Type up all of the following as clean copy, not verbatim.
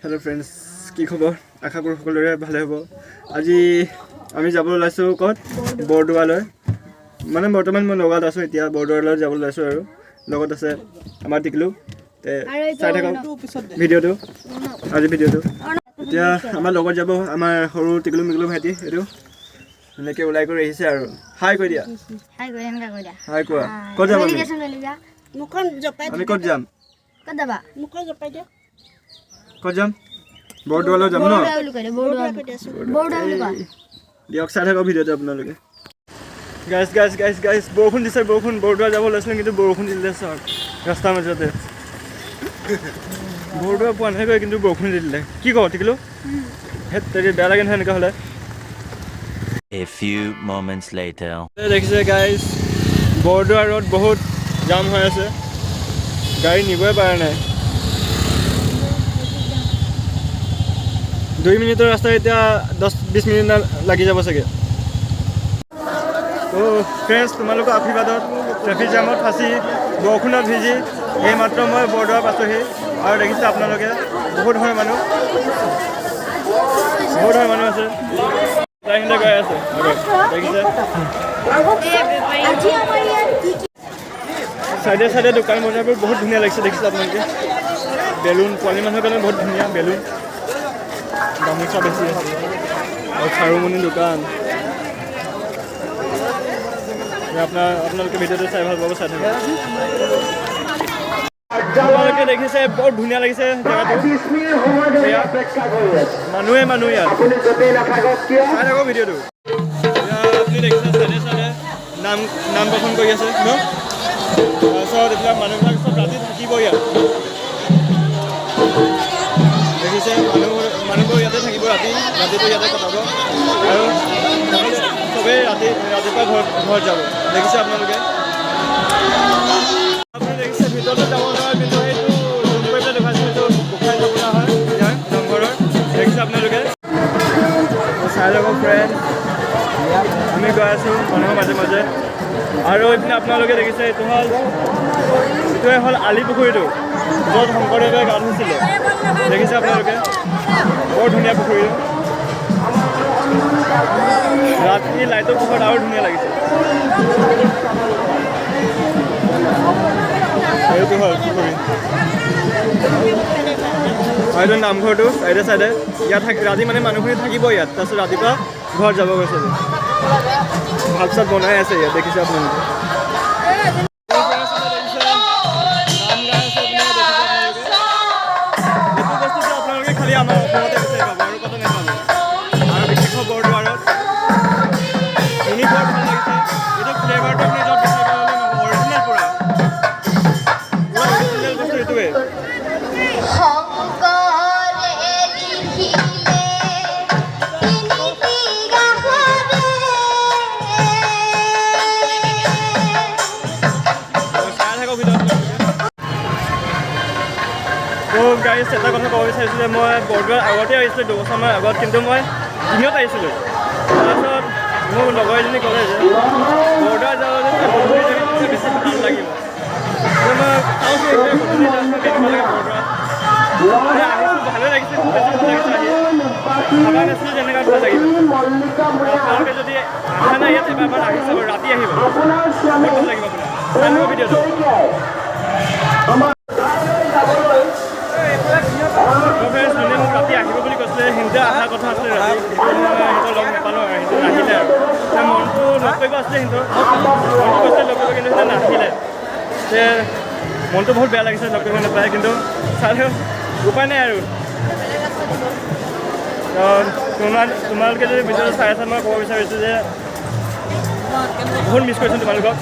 Hello friends की खबर आशा करूँ सकलोरे भाले हब आज आमी যাব ওলাইছো কত বৰদোৱালৈ মানে বৰ্তমান মই লগত আছো এতিয়া বৰদোৱালৈ যাব ওলাইছো আৰু লগত আছে আমাৰ টিকলু তে চাই থাকক ভিডিওটো আজি ভিডিওটো এতিয়া আমাৰ লগত যাব আমাৰ সৰু টিকলু মিকলু ভাইটি এটো এনেকৈ ওলাই কৰি আহিছে আৰু হাই কৈ দিয়া হাই কৈ এনেকা কৈ দিয়া হাই কোৱা ক'ত যাম আমি মুখন জপাই আমি ক'ত যাম ক'ত যাবা মুখন জপাই দিয়া ক'ত যাম বৰদোৱালৈ যাম ন বৰদোৱা দিয়ক চাই থাকক ভিডিওটো আপোনালোকে গাইজ বৰষুণ দিছে বৰষুণ বৰদোৱা যাব লৈছিলোঁ কিন্তু বৰষুণ দিলে চৰ ৰাস্তাৰ মাজতে বৰদোৱা পোৱা নাই গৈ কিন্তু বৰষুণ দিলে কি কওঁ টিকলো হেত তেৰি বেয়া লাগে নহয় এনেকুৱা হ'লে A few moments later. দেখিছে গাইজ বৰদোৱা ৰোড বহুত জাম হৈ আছে গাড়ী নিবই পৰা নাই 2 মিনিটৰ ৰাস্তা এতিয়া 10-20 মিনিট লাগি যাব চাগে তো ফ্ৰেণ্ডছ তোমালোকৰ আশীৰ্বাদত ট্ৰেফিক জামত ফাঁচি বৰষুণত ভিজি এইমাত্ৰ মই বৰদোৱা পাইছোঁহি আৰু দেখিছে আপোনালোকে বহুত ধৰণৰ মানুহ আছে তাইহঁতে গৈ আছে দেখিছে চাইডে চাইডে দোকান বজাৰবোৰ বহুত ধুনীয়া লাগিছে দেখিছে আপোনালোকে বেলুন পোৱালি মানুহৰ কাৰণে বহুত ধুনীয়া বেলুন গামোচা বেছি আছে আৰু খাৰুমণি দোকান আপোনালোকে ভিডিঅ'টো চাই ভাল পাব চাই থাকক আপোনালোকে দেখিছে বৰ ধুনীয়া লাগিছে জেগাটো মানুহ ইয়াত চাই থাকক ভিডিঅ'টো আপুনি দেখিছে চাইডে চাইডে নাম গঠন কৰি আছে ন তাৰপিছত এইবিলাক মানুহবিলাক চব ৰাতি থাকিব ইয়াত দেখিছে মানুহবোৰ ইয়াতে থাকিব ৰাতিটো ইয়াতে কটাব আৰু চবেই ৰাতিপুৱা ঘৰত যাব দেখিছে আপোনালোকে আপুনি দেখিছে ভিতৰতে যাব নোৱাৰে কিন্তু সেইটো জুম কৰি পেলাই দেখাইছে সেইটো উঠাই যাব লগা হয় ইয়াৰ নামঘৰৰ দেখিছে আপোনালোকে চাই ল'ব ফ্ৰেণ্ড আমি গৈ আছোঁ মানুহৰ মাজে মাজে আৰু এইপিনে আপোনালোকে দেখিছে এইটোৱে হ'ল আলি পুখুৰীটো য'ত শংকৰদেৱে গা ধুইছিলে দেখিছে আপোনালোকে বৰ ধুনীয়া পুখুৰীটো ৰাতি লাইটৰ পোহৰত আৰু ধুনীয়া লাগিছে এইটো হ'ল পুখুৰী এইটো নামঘৰটো চাইডে চাইডে ইয়াত ৰাতি মানে মানুহখিনি থাকিব ইয়াত তাৰপিছত ৰাতিপুৱা ঘৰত যাব গৈছে ভাত চাত বনাই আছে ইয়াত দেখিছে আপোনালোকে খালি আমাৰ অসমতে বিচাৰি পাব আৰু কত নাপাব আৰু বিশেষ বৰদোৱাৰত শুনি বৰ ভাল লাগিছে এইটো ফ্লেভাৰটো আপুনি য'ত বিচাৰি পাব অৰিজিনেল পুৰা অৰিজিনেল বস্তু এইটোৱে তো গাইজ এটা কথা ক'ব বিচাৰিছোঁ যে মই বৰদোৱাৰ আগতে আহিছিলোঁ 2 বছৰমান আগত কিন্তু মই দিনত আহিছিলোঁ তাৰপিছত মোৰ লগৰ এজনী ক'লে যে বৰদোৱাৰ যাবলৈ বেছি ভাল লাগিব মই চাওঁচোন গধূলি কেনেকুৱা লাগে বৰদোৱাত আহিছোঁ ভালে লাগিছে খুব বেছি ভাল লাগিছে আহি ভাবা নাছিলোঁ যেনেকুৱা ভাল লাগিব আপোনালোকে যদি অহা নাই ইয়াত এবাৰ আহি চাব ৰাতি আহিব বহুত ভাল লাগিব আপোনাৰ ভিডিঅ'টো মোক ৰাতি আহিব বুলি কৈছিলে সিহঁতে অহাৰ কথা আছিলে ৰাতি সিহঁতৰ লগ নাপালোঁ আৰু সিহঁতে নাহিলে আৰু মনটো লগ কৰিব আছিলে সিহঁতৰ মনটো কৈছিলে লগ কৰিব কিন্তু সিহঁতে নাহিলে যে মনটো বহুত বেয়া লাগিছে লগ কৰিব নাপায় কিন্তু চালেও উপায় নাই আৰু তোমালোকে যদি ভিডিঅ'টো চাই আছা মই ক'ব বিচাৰিছোঁ যে বহুত মিছ কৰিছোঁ তোমালোকক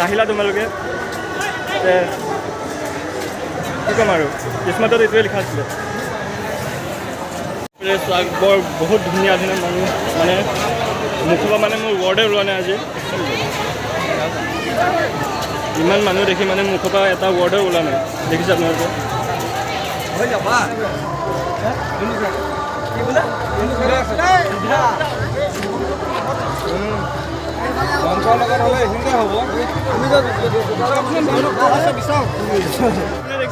নাহিলা তোমালোকে কি ক'ম আৰু কিসমতত এইটোৱে লিখা আছিলে বৰ বহুত ধুনীয়া ধুনীয়া মানুহ মানে মুখৰ পৰা মানে মোৰ ৱৰ্ডে ওলোৱা নাই আজি ইমান মানুহ দেখি মানে মুখৰ পৰা এটা ৱৰ্ডে ওলোৱা নাই দেখিছে আপোনালোকে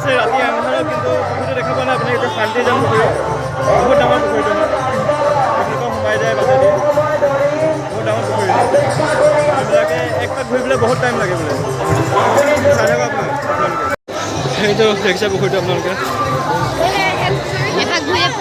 আছে ৰাতি আন্ধাৰত, কিন্তু পুখুৰীটো দেখা পোৱা নাই আপুনি। এইটো শান্তিজান পুখুৰী, বহুত ডাঙৰ পুখুৰীটো হয়। আপোনালোকৰ সোমাই যায় বাটেদি, বহুত ডাঙৰ পুখুৰী। এইবিলাকে এক পাক ঘূৰিবলৈ বহুত টাইম লাগে বোলে। চাই থাকক আপোনালোকে। সেইটো দেখিছে পুখুৰীটো আপোনালোকে। এপাক ঘূৰি আপুনি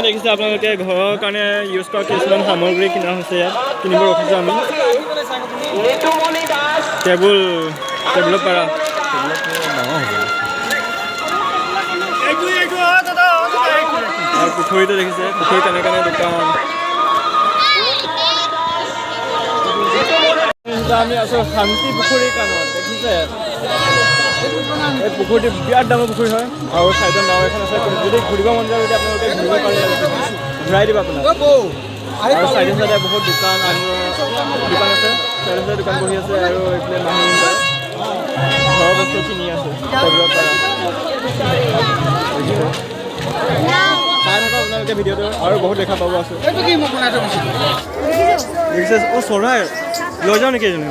দেখিছে আপোনালোকে ঘৰৰ কাৰণে ইউজ কৰা কিছুমান সামগ্ৰী কিনা হৈছে। ইয়াত কিনিব ৰখিছোঁ আমি। টেবুলৰ পাৰা আৰু পুখুৰীটো দেখিছে, পুখুৰী কেনে কেনে দোকান। আমি আছোঁ শান্তি পুখুৰীৰ কাণত, দেখিছে। এই পুখুৰীটো বিৰাট ডাঙৰ পুখুৰী হয় আৰু চাইডত নাও এখন আছে। যদি ঘূৰিব মন যায় যদি আপোনালোকে ঘূৰিব পাৰে, ঘূৰাই দিব আপোনাক। আৰু চাইডে চাইডে বহুত দোকান দোকান আছে, চাইডে চাইডে দোকান বহি আছে। আৰু এইফালে মানুহ ঘৰৰ বস্তু কিনি আছে টেবুলৰ পৰা। চাই থাকক আপোনালোকে ভিডিঅ'টো, আৰু বহুত দেখা পাব আছোঁ। দেখিছে অ' চৰাই লৈ যাওঁ নেকি এজনী?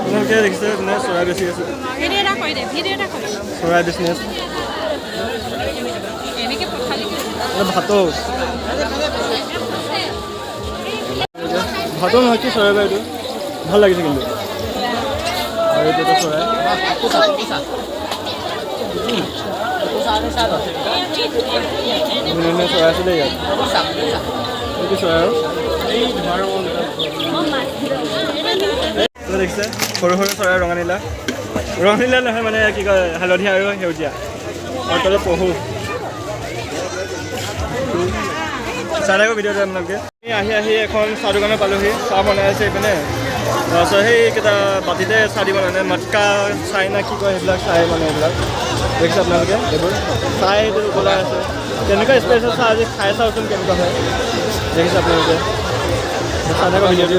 আপোনালোকে দেখিছে মানে চৰাই বেছি আছে, চৰাই বিজনেছ। ভাতো নহয় কি চৰাই বা এইটো ভাল লাগিছে কিন্তু। আৰু এইটো চৰাই ধুনীয়া চৰাই আছে দেই ইয়াত। এইটো চৰাই আৰু দেখিছে সৰু সৰু চৰাই ৰঙানীলা নহয় মানে কি কয় হালধীয়া আৰু সেউজীয়া। আৰু তলত পহু। চাই থাকোঁ ভিডিঅ'টো আপোনালোকে। আহি এখন চাহ দোকানত পালোহি। চাহ বনাই আছে এইপিনে। তাৰপিছত সেইকেইটা বাতিতে চাহ দিব মানে মটকা চাই না কি কয় সেইবিলাক চাই মানে এইবিলাক দেখিছে আপোনালোকে। এইবোৰ চাই এইটো বনাই আছে। কেনেকুৱা স্পেচিয়েল চাহ আজি খাই চাওকচোন কেনেকুৱা হয়, দেখিছে আপোনালোকে। চাই থাকক ভিডিঅ'টো।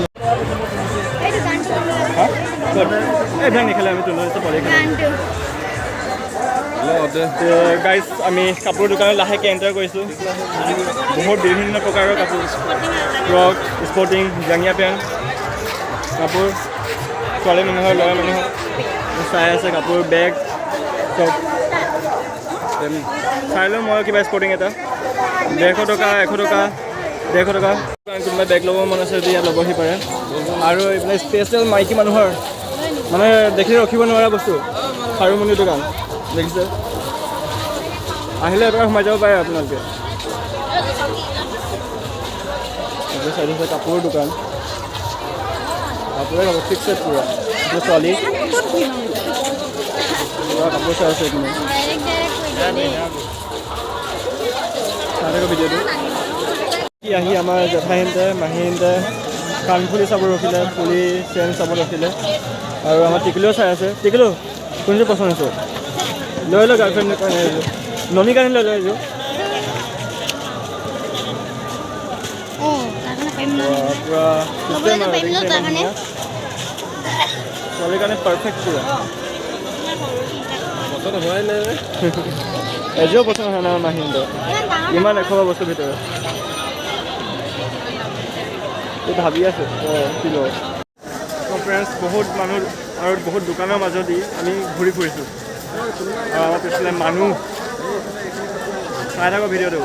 এইবিলাক নেখেলে আমি তুলনাত পৰে গাইজ। আমি কাপোৰ দোকানত লাহেকৈ এণ্টাৰ কৰিছোঁ। বহুত বিভিন্ন প্ৰকাৰৰ কাপোৰ, ফ্ৰক, স্পৰ্টিং, জাঙিয়া পেণ্ট, কাপোৰ ছোৱালী মানুহৰ ল'ৰা মানুহৰ চাই আছে। কাপোৰ বেগ চব চাই লওঁ। মই কিবা স্পৰ্টিং এটা 150 টকা 100 টকা 150 টকা। কোনোবাই বেগ ল'ব মন আছে যদি ইয়াত ল'বহি পাৰে। আৰু এইবিলাক স্পেচিয়েল মাইকী মানুহৰ মানে দেখি ৰখিব নোৱাৰা বস্তু, খাৰুমণি দোকান দেখিছে। আহিলে এবাৰ সোমাই যাব পাৰে আপোনালোকে। চাই দিছে কাপোৰৰ দোকান, কাপোৰে কাপোৰ ফিক্স ছেট পুৰা। ছোৱালী কাপোৰ চাই আছে এইপিনে। চাই থাকক ভিডিঅ'টো। আহি আমাৰ জেঠাইহঁতে মাহীহঁতে কাণফুলি চাব ৰখিলে, ফুলি চেন চাব ৰখিলে। আৰু আমাৰ টিকলিও চাই আছে। টিকলো কোনযোৰ পচন্দ আছে? লৈ লওক গাৰ্লফ্ৰেণ্ডৰ কাৰণে এইযোৰ, ননী কাৰণে লৈ এইযোৰ। পুৰা ছোৱালীৰ কাৰণে পাৰফেক্ট পুৰা। পচন্দ হোৱাই নাই এযোৰ পচন্দ হোৱা নাই মাহীহঁতৰ। ইমান এখোপা বস্তুৰ ভিতৰত ভাবি আছে কি লওঁ। ফ্ৰেণ্ডছ বহুত মানুহ আৰু বহুত দোকানৰ মাজেদি আমি ঘূৰি ফুৰিছোঁ। আৰু আমাৰ পিছফালে মানুহ চাই থাকক ভিডিঅ'টো।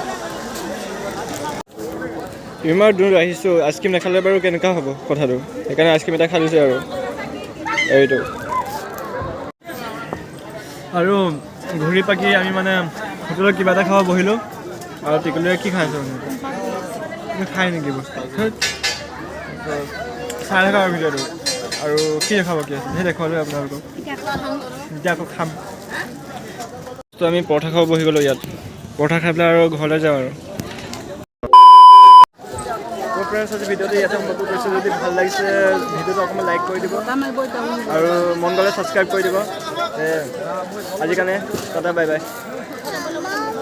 ইমান দূৰ আহিছোঁ, আইচক্ৰীম নাখালে বাৰু কেনেকুৱা হ'ব কথাটো। সেইকাৰণে আইচক্ৰীম এটা খাই দিছোঁ আৰু এইটো। আৰু ঘূৰি পাকি আমি মানে হোটেলত কিবা এটা খাব বহিলোঁ। আৰু টিকলিয়ে কি খাইছোঁ খাই নেকি বস্তু চাই থাকা আৰু ভিডিঅ'টো। আৰু কি দেখাব কি আছে সেই দেখুৱালোঁ আপোনালোকক। এতিয়া আকৌ খাম। তো আমি পৰঠা খাব বহি গ'লোঁ ইয়াত। পৰঠা খাই পেলাই আৰু ঘৰলৈ যাওঁ আৰু। ফ্ৰেণ্ডছ আজি ভিডিঅ'টো ইয়াতে সমাপ্ত কৰিছোঁ। যদি ভাল লাগিছে ভিডিঅ'টো অকণমান লাইক কৰি দিব আৰু মন গ'লে ছাবস্ক্ৰাইব কৰি দিব। আজিৰ কাৰণে টাটা বাই বাই।